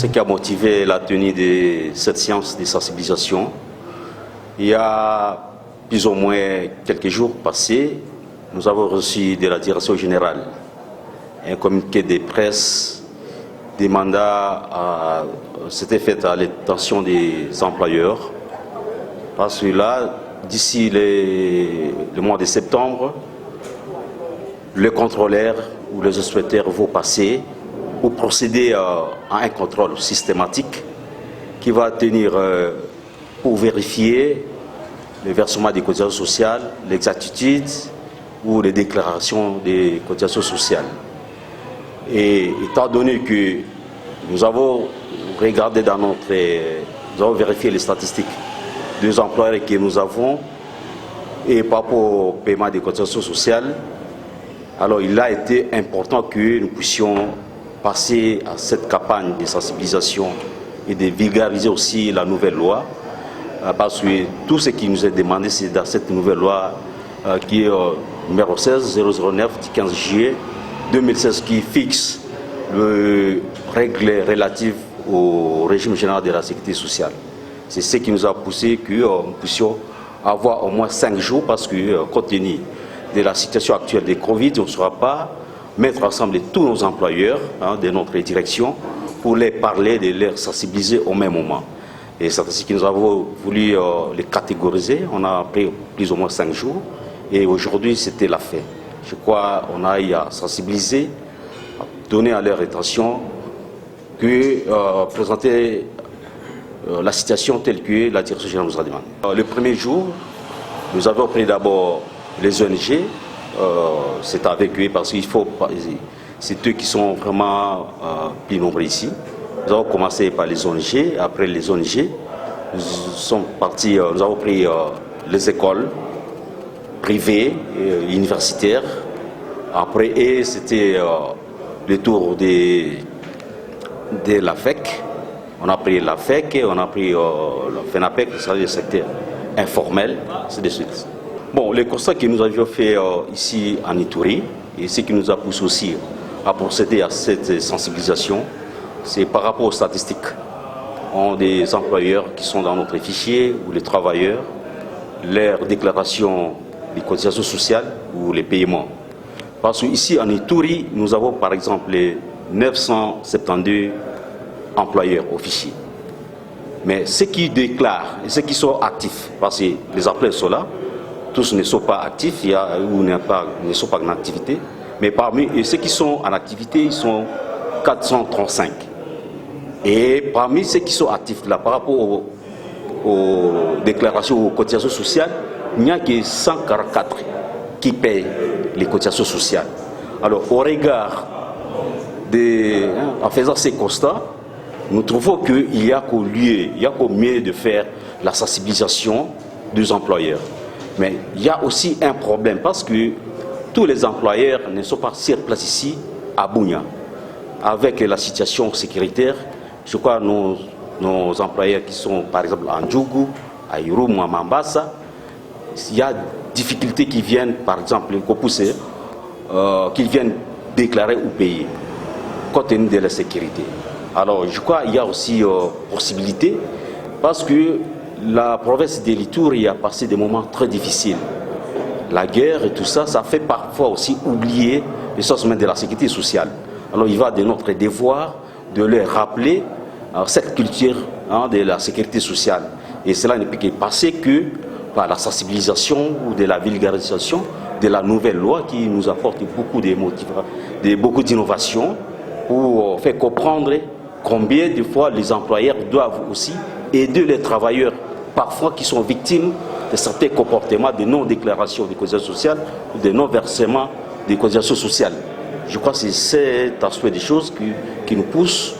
ce qui a motivé la tenue de cette séance de sensibilisation. Il y a plus ou moins quelques jours passés, nous avons reçu de la direction générale un communiqué de presse demandant c'était fait à l'intention des employeurs. Parce que là, d'ici le mois de septembre, les contrôleurs ou les inspecteurs vont passer pour procéder à un contrôle systématique qui va tenir pour vérifier le versement des cotisations sociales, l'exactitude ou les déclarations des cotisations sociales. Et étant donné que nous avons regardé nous avons vérifié les statistiques des employeurs que nous avons et par rapport au paiement des cotisations sociales, alors il a été important que nous puissions passer à cette campagne de sensibilisation et de vulgariser aussi la nouvelle loi, parce que tout ce qui nous est demandé, c'est dans cette nouvelle loi qui est numéro 16-009 du 15 juillet 2016 qui fixe les règles relatives au régime général de la sécurité sociale. C'est ce qui nous a poussé que nous puissions avoir au moins 5 jours parce que compte tenu de la situation actuelle des Covid, on ne saura pas mettre ensemble tous nos employeurs de notre direction pour les parler, de les sensibiliser au même moment. Et c'est ainsi que nous avons voulu les catégoriser. On a pris plus ou moins 5 jours et aujourd'hui c'était la fin. Je crois qu'on a à sensibiliser, donner à leur attention, que présenter la situation telle que la direction générale nous a demandé. Le premier jour, nous avons pris d'abord les ONG, c'est avec eux parce qu'il faut, c'est eux qui sont vraiment plus nombreux ici. Nous avons commencé par les ONG, après les ONG, nous avons pris les écoles privées, universitaires, après et c'était le tour de la FEC. On a pris la FEC, on a pris la FENAPEC, c'est-à-dire le secteur informel, c'est de suite. Bon, le constat que nous avions fait ici en Ituri, et ce qui nous a poussé aussi à procéder à cette sensibilisation, c'est par rapport aux statistiques. On a des employeurs qui sont dans notre fichier, ou les travailleurs, leur déclaration des cotisations sociales ou les paiements. Parce qu'ici en Ituri, nous avons par exemple les 972 employeurs au fichier. Mais ceux qui déclarent et ceux qui sont actifs, parce que les employeurs sont là, tous ne sont pas actifs ou ne sont pas en activité, mais parmi ceux qui sont en activité, ils sont 435. Et parmi ceux qui sont actifs là, par rapport aux déclarations, aux cotisations sociales, il n'y a que 144 qui payent les cotisations sociales. Alors, au regard en faisant ces constats, nous trouvons qu'il y a qu'au mieux de faire la sensibilisation des employeurs. Mais il y a aussi un problème parce que tous les employeurs ne sont pas sur place ici à Bunia. Avec la situation sécuritaire, je crois que nos employeurs qui sont par exemple à Ndjougou, à Irum ou à Mambasa, il y a des difficultés qui viennent, par exemple, qu'ils viennent déclarer ou payer, compte tenu de la sécurité. Alors, je crois qu'il y a aussi possibilité, parce que la province de l'Ituri a passé des moments très difficiles. La guerre et tout ça, ça fait parfois aussi oublier les sources de la sécurité sociale. Alors, il va de notre devoir de leur rappeler cette culture de la sécurité sociale. Et cela ne peut que passer que par la sensibilisation ou de la vulgarisation de la nouvelle loi qui nous apporte beaucoup d'innovations pour faire comprendre combien de fois les employeurs doivent aussi aider les travailleurs, parfois qui sont victimes de certains comportements de non-déclaration des cotisations sociales ou de non-versement des cotisations sociales. Je crois que c'est cet aspect des choses qui nous pousse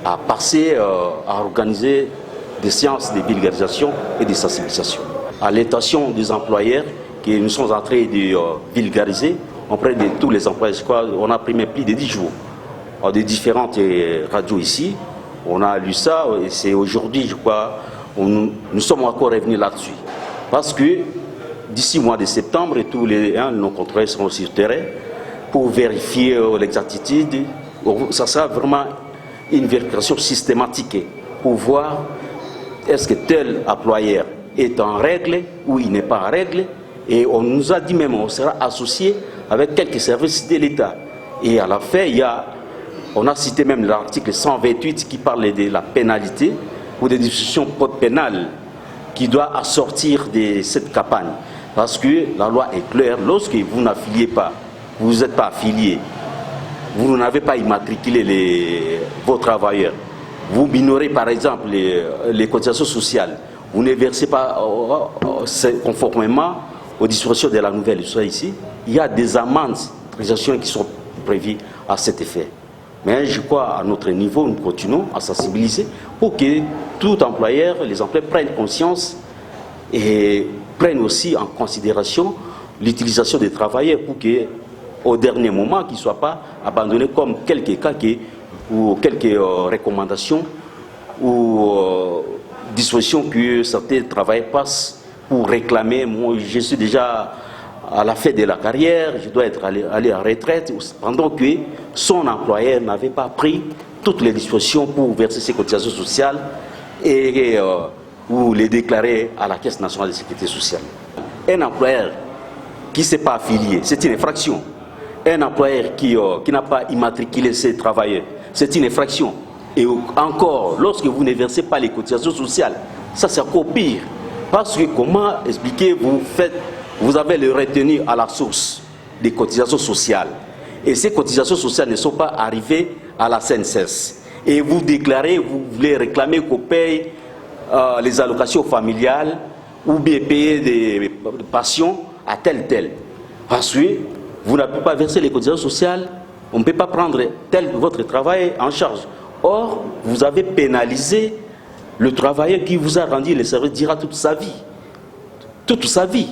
à passer, à organiser des séances de vulgarisation et de sensibilisation. À l'intention des employeurs que nous sommes en train de vulgariser auprès de tous les employeurs, je crois qu'on a pris plus de 10 jours de différentes radios ici. On a lu ça et c'est aujourd'hui, je crois, nous sommes encore revenus là-dessus. Parce que d'ici le mois de septembre, tous nos contrôleurs seront sur le terrain pour vérifier l'exactitude. Ça sera vraiment une vérification systématique pour voir est-ce que tel employeur est en règle ou il n'est pas en règle. Et on nous a dit même on sera associé avec quelques services de l'État. Et à la fin, on a cité même l'article 128 qui parle de la pénalité ou des dispositions pénales qui doit assortir de cette campagne. Parce que la loi est claire, lorsque vous n'affiliez pas, vous n'êtes pas affilié, vous n'avez pas immatriculé vos travailleurs, vous minorez par exemple les cotisations sociales, vous ne versez pas conformément aux dispositions de la nouvelle loi ici, il y a des amendes qui sont prévues à cet effet. Mais je crois à notre niveau, nous continuons à sensibiliser pour que tout employeur, les employeurs prennent conscience et prennent aussi en considération l'utilisation des travailleurs pour qu'au dernier moment, qu'ils ne soient pas abandonnés comme quelques cas ou quelques recommandations ou dispositions que certains travailleurs passent pour réclamer. Moi, je suis déjà à la fin de la carrière, je dois aller en retraite, pendant que son employeur n'avait pas pris toutes les dispositions pour verser ses cotisations sociales ou les déclarer à la Caisse nationale de sécurité sociale. Un employeur qui ne s'est pas affilié, c'est une infraction. Un employeur qui n'a pas immatriculé ses travailleurs, c'est une infraction. Et encore, lorsque vous ne versez pas les cotisations sociales, ça c'est encore pire. Parce que comment expliquer, vous avez le retenu à la source des cotisations sociales. Et ces cotisations sociales ne sont pas arrivées à la CNSS. Et vous déclarez, vous voulez réclamer qu'on paye les allocations familiales ou bien payer des pensions à tel. Parce que vous n'avez pas versé les cotisations sociales, on ne peut pas prendre votre travail en charge. Or, vous avez pénalisé le travailleur qui vous a rendu le service dira toute sa vie. Toute sa vie.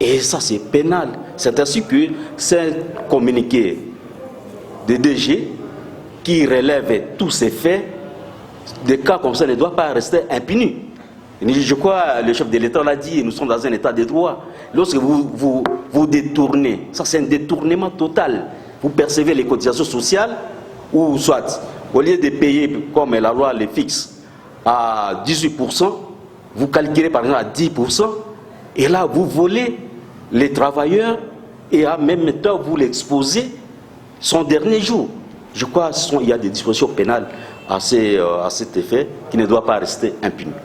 Et ça, c'est pénal. C'est ainsi que c'est communiqué de DG qui relève tous ces faits. Des cas comme ça ne doivent pas rester impunis. Je crois le chef de l'État l'a dit, nous sommes dans un état de droit. Lorsque vous détournez, ça c'est un détournement total. Vous percevez les cotisations sociales, ou soit, au lieu de payer comme la loi les fixe à 18%, vous calculez par exemple à 10%, et là vous volez les travailleurs et en même temps vous l'exposez son dernier jour. Je crois qu'il y a des dispositions pénales à cet effet qui ne doivent pas rester impunis.